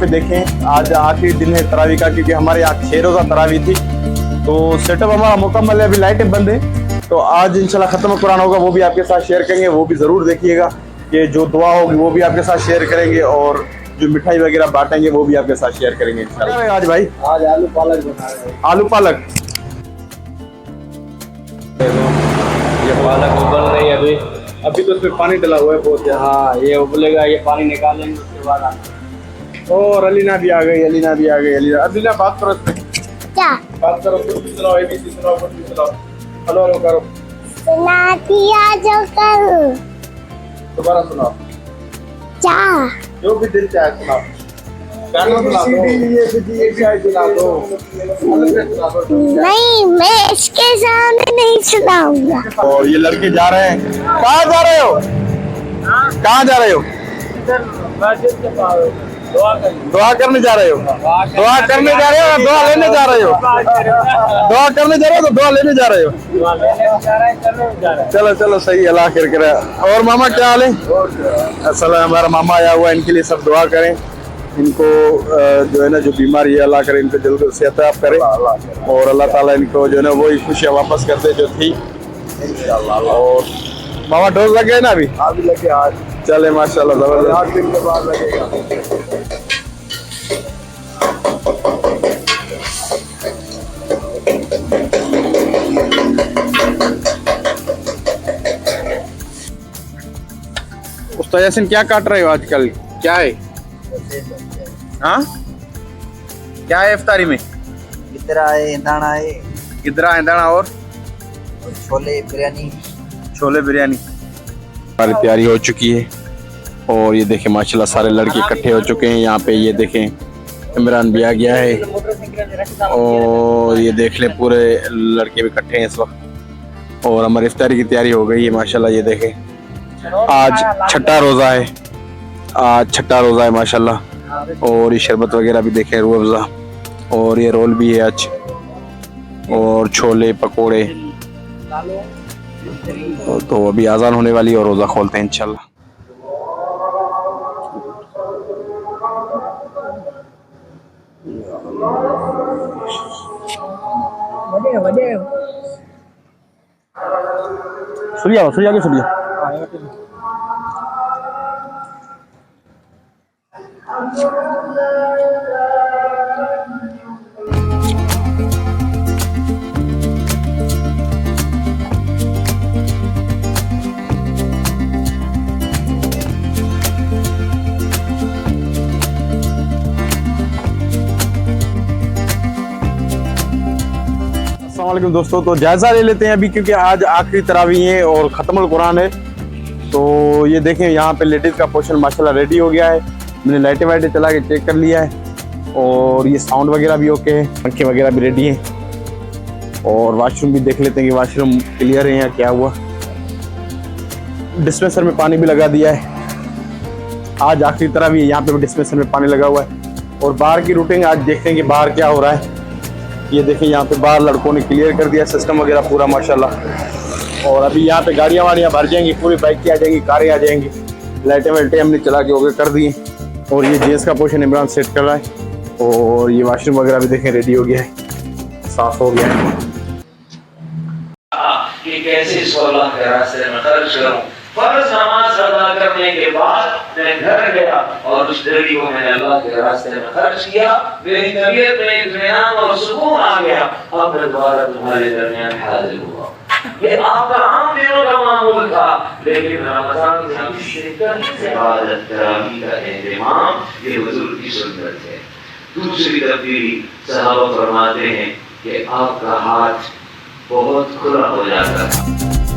देखें आज आखिरी दिन है तरावी का, क्योंकि हमारे यहाँ 6 रोज़ा तरावी थी। तो सेटअप हमारा मुकम्मल है, अभी लाइटें बंद है। तो आज इंशाल्लाह ख़त्म कुरान होगा, वो भी आपके साथ शेयर करेंगे, वो भी ज़रूर देखिएगा। कि जो दुआ होगी वो भी आपके साथ शेयर करेंगे, और जो मिठाई वगैरह बांटेंगे वो भी आपके साथ शेयर करेंगे इंशाल्लाह। आज भाई आज आलू पालक बना रहे हैं। आलू पालक, ये पालक उबल रही है अभी तो उसमें पानी डला हुआ है बहुत ज्यादा। हाँ, ये उबलेगा, ये पानी निकालेंगे उसके बाद। और अलीना भी आ गई, अलीना भी आ गई। अलीना बात करो इसमें। क्या बात करो, कुछ भी सुनाओ, एबीसी सुनाओ, कुछ भी सुनाओ। हेलो हेलो करो, सुना दिया जो करूं, दोबारा सुनाओ, क्या जो भी दिल चाहे सुनाओ। गाना सुना दो, ये चाहे सुना दो, सुना दो। नहीं, मैं इसके सामने नहीं सुनाऊंगा। और ये लड़के जा रहे हैं। कहाँ जा रहे हो? कहाँ जा रहे हो? दुआ करने जा रहे हो? दुआ करने जा रहे हो या दुआ लेने जा रहे हो? दुआ करने जा रहे हो तो दुआ लेने जा रहे हो? चलो चलो सही, अल्लाह खैर करे। और मामा क्या हाल है? असल हमारा मामा आया हुआ है, इनके लिए सब दुआ करें। इनको जो है ना, जो बीमारी है अल्लाह करे इनको जल्द सेहत करे, और अल्लाह ताला इनको जो है ना वही खुशियाँ वापस कर दे जो थी इंशाअल्लाह। और मामा डोज लग गए ना अभी? अभी लगे आज। चले माशाल्लाह, जबरदस्त। 8 दिन के बाद लगेगा। उस्ताद यासीन क्या काट रहे हो आजकल? क्या है? हाँ, क्या है इफ्तारी में? गिदरा है, दाना है, गिदरा है, दाना और छोले बिरयानी। छोले बिरयानी हमारी तैयारी हो चुकी है। और ये देखें माशाल्लाह सारे लड़के इकट्ठे हो चुके हैं यहाँ पे। ये देखें इमरान भी आ गया है, और ये देख लें पूरे लड़के भी इकट्ठे हैं इस वक्त। और हमारी इफ्तारी की तैयारी हो गई है माशाल्लाह। ये देखें आज छठा रोज़ा है, आज छठा रोज़ा है माशाल्लाह। और ये शरबत वगैरह भी देखें, रूह अफ़ज़ा, और ये रोल भी है आज, और छोले पकोड़े। तो अभी आज़ान होने वाली है और रोज़ा खोलते हैं इंशाल्लाह। सुनिए सुनिए आगे सुनिए। अस्सलामुअलैकुम दोस्तों, तो जायज़ा ले लेते हैं अभी, क्योंकि आज आखिरी तरावी है और ख़त्मुल कुरान है। तो ये देखें यहाँ पे लेडीज़ का पोर्शन माशाल्लाह रेडी हो गया है। मैंने लाइटें वाइटें चला के चेक कर लिया है, और ये साउंड वगैरह भी ओके है, पंखे वगैरह भी रेडी हैं। और वाशरूम भी देख लेते हैं कि वाशरूम क्लियर है या क्या हुआ। डिस्पेंसर में पानी भी लगा दिया है, आज आखिरी तरावी है, यहाँ पे भी डिस्पेंसर में पानी लगा हुआ है। और बाहर की रूटिंग आज देखते हैं कि बाहर क्या हो रहा है। ये देखें यहाँ पे बाहर लड़कों ने क्लियर कर दिया सिस्टम वगैरह पूरा माशाल्लाह। और अभी यहाँ पे गाड़ियाँ वाड़ियाँ भर जाएंगी, पूरी बाइकें आ जाएंगी, कारें आ जाएंगी। लाइटें वाइटें हमने चला के ओके कर दी। और ये जेंट्स का पोर्शन इमरान सेट कर रहा है। और ये वाशरूम वगैरह भी देखें रेडी हो गया है, साफ हो गया है। कि कैसे 16 के रास्ते में खर्च करूं। फर्ज नमाज अदा करने के बाद मैं घर गया और उस दिल्ली को मैंने अल्लाह के रास्ते में खर्च किया। मेरी तबीयत में इत्मीनान और सुकून आ गया। अब मैं दोबारा तुम्हारे दरमियान हाजिर हुआ। ये आपका आम दिनों का मामूल था, लेकिन रमजान से इबादत तरावी का एहतमाम ये हुजूर की सुन्नत है। दूसरी तब्दीली सहाबा फरमाते हैं कि आपका हाथ बहुत खुला हो जाता है।